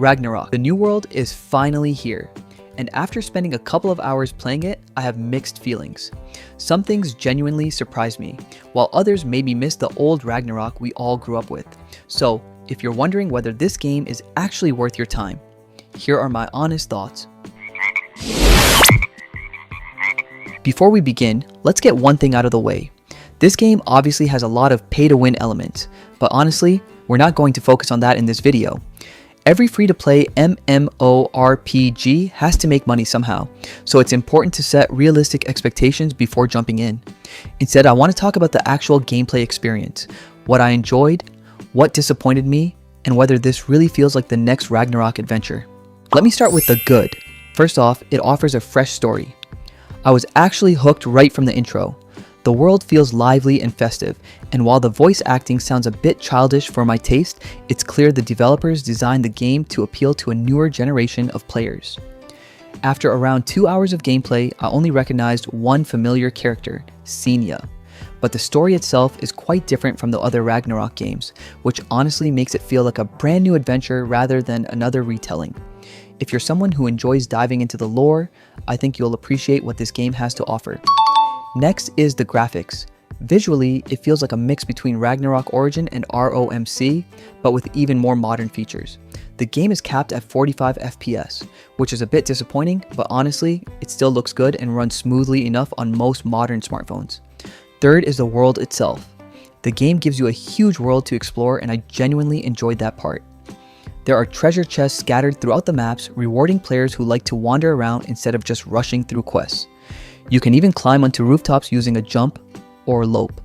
Ragnarok. The new world is finally here, and after spending a couple of hours playing it, I have mixed feelings. Some things genuinely surprised me, while others made me miss the old Ragnarok we all grew up with. So, if you're wondering whether this game is actually worth your time, here are my honest thoughts. Before we begin, let's get one thing out of the way. This game obviously has a lot of pay-to-win elements, but honestly, we're not going to focus on that in this video. Every free-to-play mmorpg has to make money somehow, so it's important to set realistic expectations before jumping in. Instead, I want to talk about the actual gameplay experience, what I enjoyed, what disappointed me, and whether this really feels like the next Ragnarok adventure. Let me start with the good. First off, it offers a fresh story. I was actually hooked right from the intro. The world feels lively and festive, and while the voice acting sounds a bit childish for my taste, it's clear the developers designed the game to appeal to a newer generation of players. After around 2 hours of gameplay, I only recognized one familiar character, Senya. But the story itself is quite different from the other Ragnarok games, which honestly makes it feel like a brand new adventure rather than another retelling. If you're someone who enjoys diving into the lore, I think you'll appreciate what this game has to offer. Next is the graphics. Visually, it feels like a mix between Ragnarok Origin and ROMC, but with even more modern features. The game is capped at 45 FPS, which is a bit disappointing, but honestly, it still looks good and runs smoothly enough on most modern smartphones. Third is the world itself. The game gives you a huge world to explore, and I genuinely enjoyed that part. There are treasure chests scattered throughout the maps, rewarding players who like to wander around instead of just rushing through quests. You can even climb onto rooftops using a jump or lope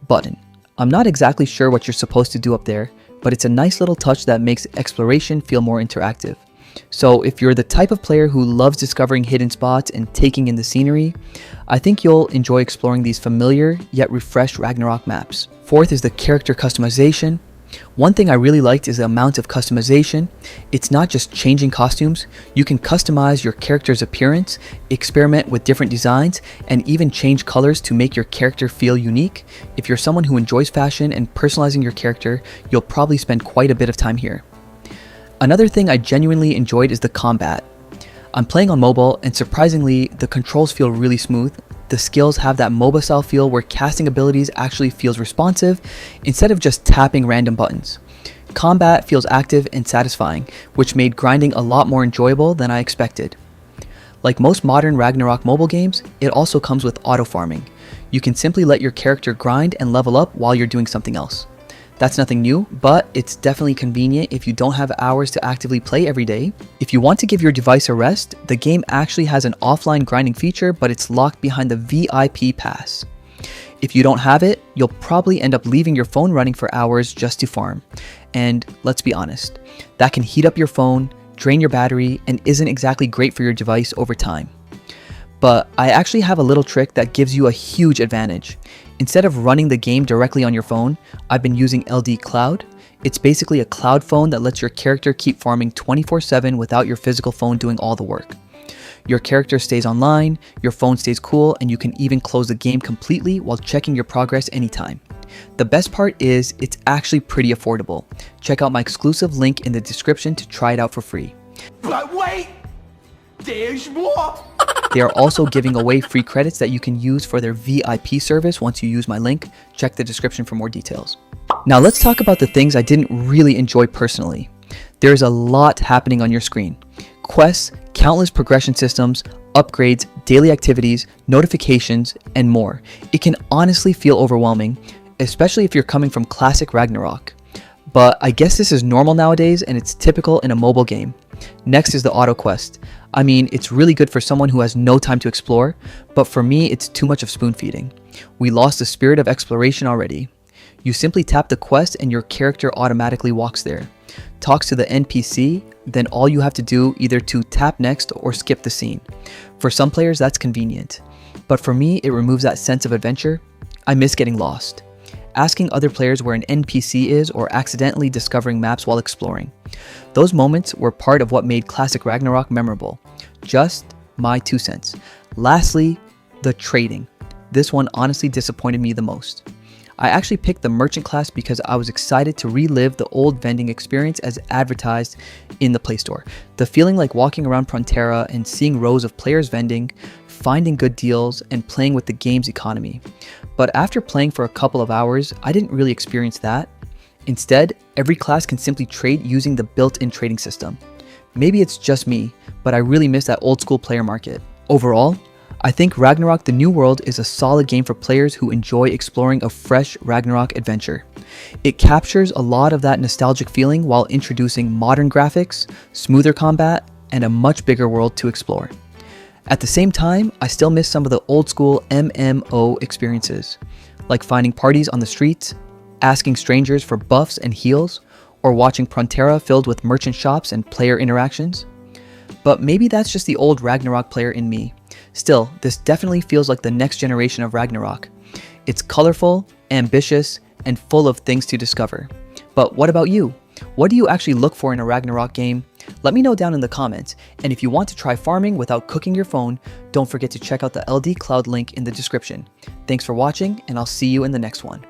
button. I'm not exactly sure what you're supposed to do up there, but it's a nice little touch that makes exploration feel more interactive. So if you're the type of player who loves discovering hidden spots and taking in the scenery, I think you'll enjoy exploring these familiar yet refreshed Ragnarok maps. Fourth is the character customization. One thing I really liked is the amount of customization. It's not just changing costumes, you can customize your character's appearance, experiment with different designs, and even change colors to make your character feel unique. If you're someone who enjoys fashion and personalizing your character, you'll probably spend quite a bit of time here. Another thing I genuinely enjoyed is the combat. I'm playing on mobile, and surprisingly, the controls feel really smooth. The skills have that MOBA style feel where casting abilities actually feels responsive instead of just tapping random buttons. Combat feels active and satisfying, which made grinding a lot more enjoyable than I expected. Like most modern Ragnarok mobile games, it also comes with auto farming. You can simply let your character grind and level up while you're doing something else. That's nothing new, but it's definitely convenient if you don't have hours to actively play every day. If you want to give your device a rest, the game actually has an offline grinding feature, but it's locked behind the VIP pass. If you don't have it, you'll probably end up leaving your phone running for hours just to farm. And let's be honest, that can heat up your phone, drain your battery, and isn't exactly great for your device over time. But I actually have a little trick that gives you a huge advantage. Instead of running the game directly on your phone, I've been using LD Cloud. It's basically a cloud phone that lets your character keep farming 24/7 without your physical phone doing all the work. Your character stays online, your phone stays cool, and you can even close the game completely while checking your progress anytime. The best part is it's actually pretty affordable. Check out my exclusive link in the description to try it out for free. But wait, there's more! They are also giving away free credits that you can use for their VIP service once you use my link. Check the description for more details. Now let's talk about the things I didn't really enjoy personally. There's a lot happening on your screen. Quests, countless progression systems, upgrades, daily activities, notifications, and more. It can honestly feel overwhelming, especially if you're coming from classic Ragnarok. But I guess this is normal nowadays and it's typical in a mobile game. Next is the auto quest. I mean, it's really good for someone who has no time to explore, but for me, it's too much of spoon feeding. We lost the spirit of exploration already. You simply tap the quest and your character automatically walks there, talks to the NPC, then all you have to do either to tap next or skip the scene. For some players, that's convenient, but for me, it removes that sense of adventure. I miss getting lost, asking other players where an NPC is, or accidentally discovering maps while exploring. Those moments were part of what made classic Ragnarok memorable. Just my 2 cents. Lastly, the trading. This one honestly disappointed me the most. I actually picked the merchant class because I was excited to relive the old vending experience as advertised in the Play Store. The feeling like walking around Frontera and seeing rows of players vending, finding good deals, and playing with the game's economy. But after playing for a couple of hours, I didn't really experience that. Instead, every class can simply trade using the built-in trading system. Maybe it's just me, but I really miss that old school player market. Overall, I think Ragnarok: The New World is a solid game for players who enjoy exploring a fresh Ragnarok adventure. It captures a lot of that nostalgic feeling while introducing modern graphics, smoother combat, and a much bigger world to explore. At the same time, I still miss some of the old school MMO experiences, like finding parties on the streets, asking strangers for buffs and heals, or watching Frontera filled with merchant shops and player interactions. But maybe that's just the old Ragnarok player in me. Still, this definitely feels like the next generation of Ragnarok. It's colorful, ambitious, and full of things to discover. But what about you? What do you actually look for in a Ragnarok game? Let me know down in the comments, and if you want to try farming without cooking your phone, don't forget to check out the LD Cloud link in the description. Thanks for watching, and I'll see you in the next one.